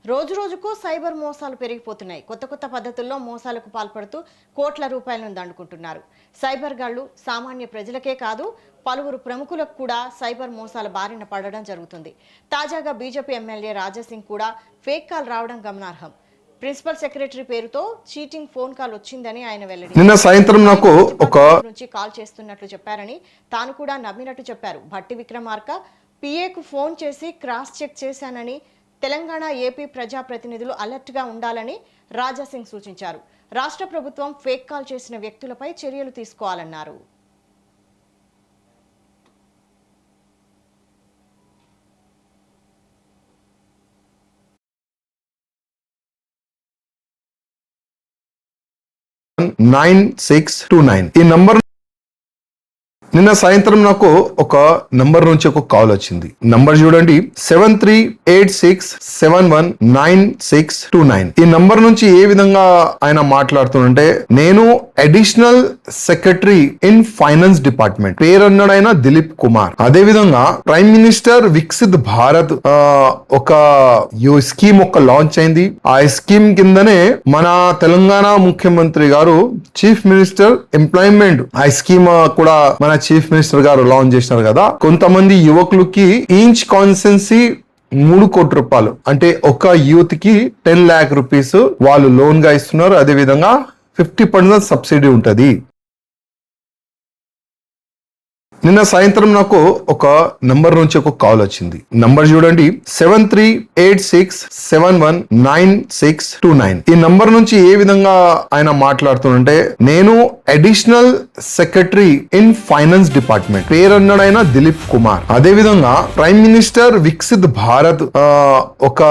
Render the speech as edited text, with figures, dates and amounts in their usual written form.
రోజు రోజుకు సైబర్ మోసాలు పెరిగిపోతున్నాయి. కొత్త కొత్త పద్ధతుల్లో మోసాలకు పాల్పడుతూ కోట్ల రూపాయలను దండుకుంటున్నారు. సైబర్ గాళ్లు సామాన్య ప్రజలకే కాదు, పలువురు ప్రముఖులకు కూడా సైబర్ మోసాల బారిన పడడం జరుగుతుంది. తాజాగా బీజేపీ ఎమ్మెల్యే రాజాసింగ్ కూడా ఫేక్ కాల్ రావడం గమనార్హం. ప్రిన్సిపల్ సెక్రటరీ పేరుతో చీటింగ్ ఫోన్ కాల్ వచ్చిందని ఆయన వెల్లడించారు. నిన్న సాయంత్రం నాకు ఒక నుంచి కాల్ చేస్తున్నట్లు చెప్పారని, తాను కూడా నమ్మినట్టు చెప్పారు. భట్టి విక్రమార్క పిఏకు ఫోన్ చేసి క్రాస్ చెక్ చేశానని, తెలంగాణ ఏపీ ప్రజాప్రతినిధులు అలర్ట్ గా ఉండాలని రాజాసింగ్ సూచించారు. రాష్ట్ర ప్రభుత్వం ఫేక్ కాల్ చేసిన వ్యక్తులపై చర్యలు తీసుకోవాలన్నారు. ఈ నంబర్ నిన్న సాయంత్రం నాకు ఒక నంబర్ నుంచి ఒక కాల్ వచ్చింది. నంబర్ చూడండి 7386719629. ఈ నంబర్ నుంచి ఏ విధంగా ఆయన మాట్లాడుతుంటే, నేను additional secretary in finance department, పేరు అన్నాడైనా దిలీప్ కుమార్. అదే విధంగా ప్రైమ్ మినిస్టర్ వికసిత్ భారత్ ఒక స్కీమ్ లాంచ్ అయింది. ఆ స్కీమ్ కిందనే మన తెలంగాణ ముఖ్యమంత్రి గారు చీఫ్ మినిస్టర్ ఎంప్లాయ్మెంట్ ఆ స్కీమ్ కూడా మన చీఫ్ మినిస్టర్ గారు లాంచ్ చేసినారు కదా. కొంతమంది యువకులకి ఈచ్ కాన్స్టెన్సీ 3 కోట్ల రూపాయలు, అంటే ఒక యూత్ కి 10 lakh rupees వాళ్ళు లోన్ గా ఇస్తున్నారు. అదే విధంగా 50% సబ్సిడీ ఉంటది. నిన్న సాయంత్రం నాకు ఒక నంబర్ నుంచి ఒక కాల్ వచ్చింది. నంబర్ చూడండి 7386719629. ఈ నంబర్ నుంచి ఏ విధంగా ఆయన మాట్లాడుతుంటే, నేను additional secretary in finance department, పేరు అన్నాడైనా దిలీప్ కుమార్. అదే విధంగా ప్రైమ్ మినిస్టర్ వికసిత్ భారత్ ఒక